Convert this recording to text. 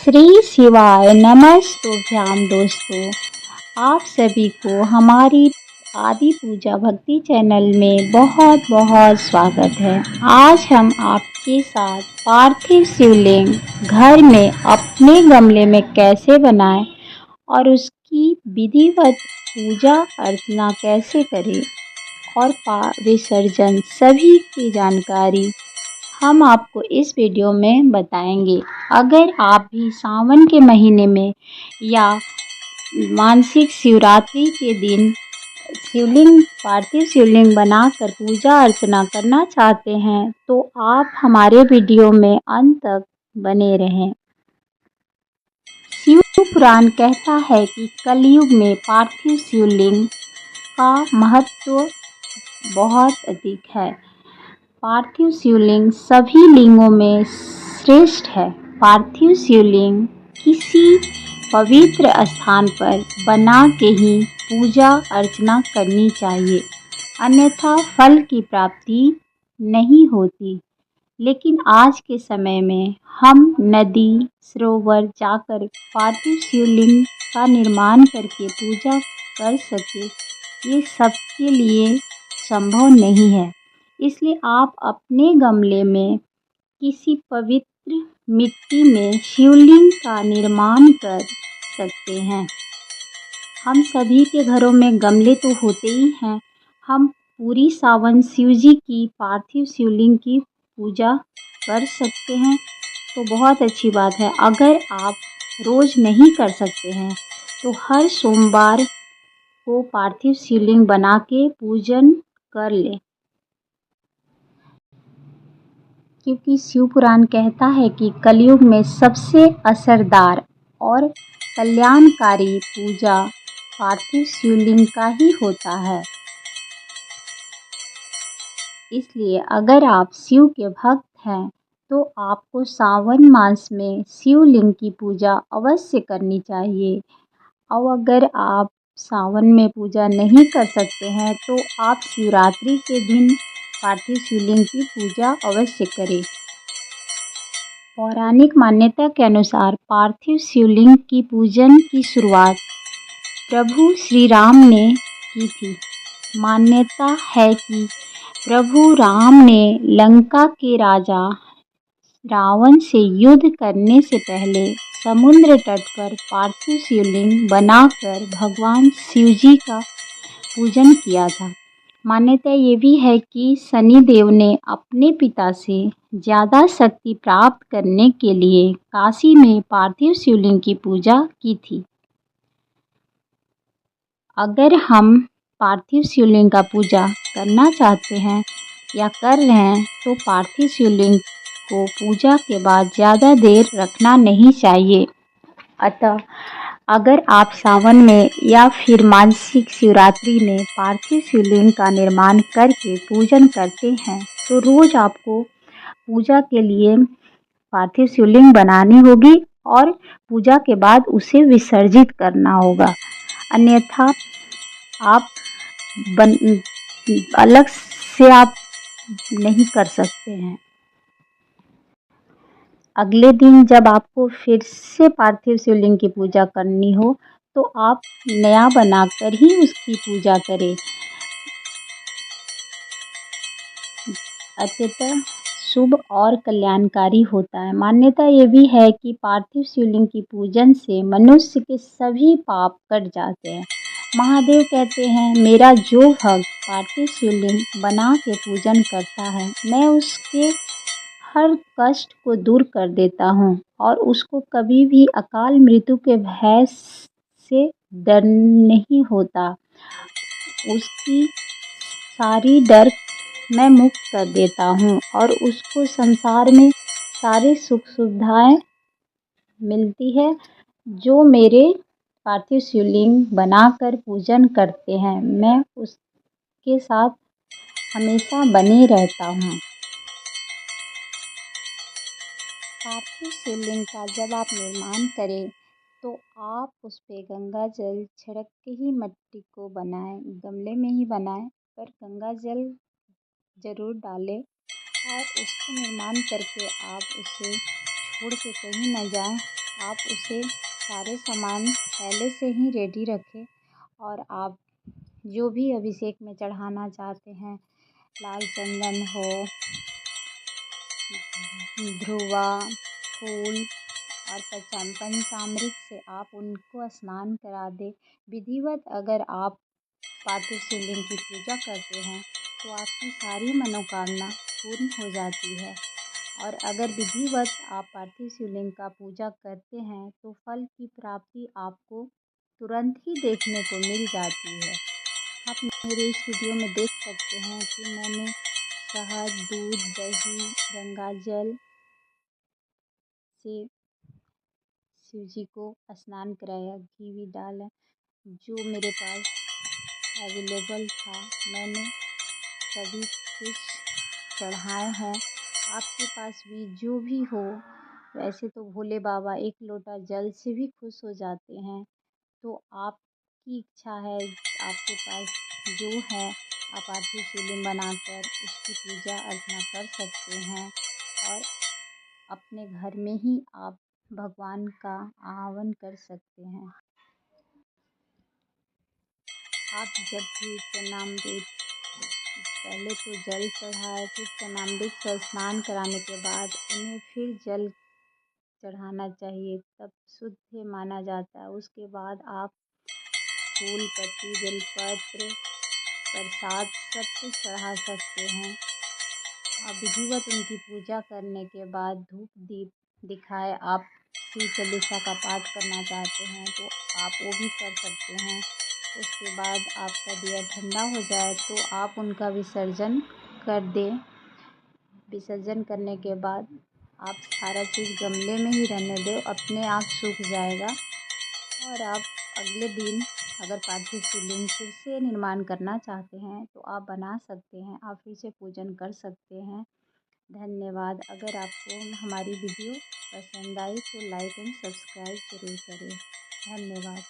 श्री शिवाय नमस्तुभ्याम। दोस्तों, आप सभी को हमारी आदि पूजा भक्ति चैनल में बहुत बहुत स्वागत है। आज हम आपके साथ पार्थिव शिवलिंग घर में अपने गमले में कैसे बनाएं और उसकी विधिवत पूजा अर्चना कैसे करें और विसर्जन सभी की जानकारी हम आपको इस वीडियो में बताएंगे। अगर आप भी सावन के महीने में या मासिक शिवरात्रि के दिन पार्थिव शिवलिंग बनाकर पूजा अर्चना करना चाहते हैं तो आप हमारे वीडियो में अंत तक बने रहें। शिव पुराण कहता है कि कलयुग में पार्थिव शिवलिंग का महत्व बहुत अधिक है। पार्थिव शिवलिंग सभी लिंगों में श्रेष्ठ है। पार्थिव शिवलिंग किसी पवित्र स्थान पर बना के ही पूजा अर्चना करनी चाहिए, अन्यथा फल की प्राप्ति नहीं होती। लेकिन आज के समय में हम नदी सरोवर जाकर पार्थिव शिवलिंग का निर्माण करके पूजा कर सके, ये सबके लिए संभव नहीं है। इसलिए आप अपने गमले में किसी पवित्र मिट्टी में शिवलिंग का निर्माण कर सकते हैं। हम सभी के घरों में गमले तो होते ही हैं। हम पूरी सावन शिव जी की पार्थिव शिवलिंग की पूजा कर सकते हैं तो बहुत अच्छी बात है। अगर आप रोज़ नहीं कर सकते हैं तो हर सोमवार को पार्थिव शिवलिंग बना के पूजन कर लें, क्योंकि शिव पुराण कहता है कि कलयुग में सबसे असरदार और कल्याणकारी पूजा पार्थिव शिवलिंग का ही होता है। इसलिए अगर आप शिव के भक्त हैं तो आपको सावन मास में शिवलिंग की पूजा अवश्य करनी चाहिए। और अगर आप सावन में पूजा नहीं कर सकते हैं तो आप शिवरात्रि के दिन पार्थिव शिवलिंग की पूजा अवश्य करें। पौराणिक मान्यता के अनुसार पार्थिव शिवलिंग की पूजन की शुरुआत प्रभु श्री राम ने की थी। मान्यता है कि प्रभु राम ने लंका के राजा रावण से युद्ध करने से पहले समुद्र तट पर पार्थिव शिवलिंग बनाकर भगवान शिव जी का पूजन किया था। मान्यता ये भी है कि शनिदेव ने अपने पिता से ज़्यादा शक्ति प्राप्त करने के लिए काशी में पार्थिव शिवलिंग की पूजा की थी। अगर हम पार्थिव शिवलिंग का पूजा करना चाहते हैं या कर रहे हैं तो पार्थिव शिवलिंग को पूजा के बाद ज़्यादा देर रखना नहीं चाहिए। अतः अगर आप सावन में या फिर मासिक शिवरात्रि में पार्थिव शिवलिंग का निर्माण करके पूजन करते हैं तो रोज़ आपको पूजा के लिए पार्थिव शिवलिंग बनानी होगी और पूजा के बाद उसे विसर्जित करना होगा, अन्यथा आप अलग से आप नहीं कर सकते हैं। अगले दिन जब आपको फिर से पार्थिव शिवलिंग की पूजा करनी हो तो आप नया बनाकर ही उसकी पूजा करें। अत्यंत शुभ और कल्याणकारी होता है। मान्यता ये भी है कि पार्थिव शिवलिंग की पूजन से मनुष्य के सभी पाप कट जाते हैं। महादेव कहते हैं, मेरा जो भक्त पार्थिव शिवलिंग बना के पूजन करता है, मैं उसके हर कष्ट को दूर कर देता हूँ और उसको कभी भी अकाल मृत्यु के भय से डर नहीं होता। उसकी सारी डर मैं मुक्त कर देता हूँ और उसको संसार में सारी सुख सुविधाएं मिलती है। जो मेरे पार्थिव शिवलिंग बनाकर पूजन करते हैं, मैं उसके साथ हमेशा बने रहता हूँ। पार्थिव शिवलिंग का जब आप निर्माण करें तो आप उस पर गंगा जल छिड़क के ही मिट्टी को बनाएं। गमले में ही बनाएं पर गंगा जल ज़रूर डालें और उसको निर्माण करके आप उसे छोड़ के कहीं न जाएं आप उसे सारे सामान पहले से ही रेडी रखें और आप जो भी अभिषेक में चढ़ाना चाहते हैं, लाल चंदन हो, ध्रुवा, फूल और पंचामृत से आप उनको स्नान करा दें। विधिवत अगर आप पार्थिव शिवलिंग की पूजा करते हैं तो आपकी सारी मनोकामना पूर्ण हो जाती है। और अगर विधिवत आप पार्थिव शिवलिंग का पूजा करते हैं तो फल की प्राप्ति आपको तुरंत ही देखने को मिल जाती है। आप मेरे इस वीडियो में देख सकते हैं कि मैंने शहद, दूध, दही, गंगा जल से शिव जी को स्नान कराया, घी भी डाला। जो मेरे पास अवेलेबल था मैंने सभी कुछ चढ़ाए हैं। आपके पास भी जो भी हो, वैसे तो भोले बाबा एक लोटा जल से भी खुश हो जाते हैं। तो आपकी इच्छा है, आपके पास जो है आप पार्थिव शिवलिंग बनाकर उसकी पूजा अर्चना कर सकते हैं और अपने घर में ही आप भगवान का आह्वान कर सकते हैं। आप जब भी चरणामृत, पहले तो जल चढ़ाए, फिर चरणामृत से स्नान कराने के बाद उन्हें फिर जल चढ़ाना चाहिए, तब शुद्ध माना जाता है। उसके बाद आप फूल पत्ती, बेलपत्र, प्रसाद सब कुछ चढ़ा सकते हैं। आप विधिवत उनकी पूजा करने के बाद धूप दीप दिखाए आप शिव चालीसा का पाठ करना चाहते हैं तो आप वो भी कर सकते हैं। उसके बाद आपका दिया ठंडा हो जाए तो आप उनका विसर्जन कर दें। विसर्जन करने के बाद आप सारा चीज़ गमले में ही रहने दें, अपने आप सूख जाएगा। और आप अगले दिन अगर पार्थिव शिवलिंग फिर से निर्माण करना चाहते हैं तो आप बना सकते हैं, आप फिर से पूजन कर सकते हैं। धन्यवाद। अगर आपको हमारी वीडियो पसंद आई तो लाइक एंड सब्सक्राइब ज़रूर करें। धन्यवाद।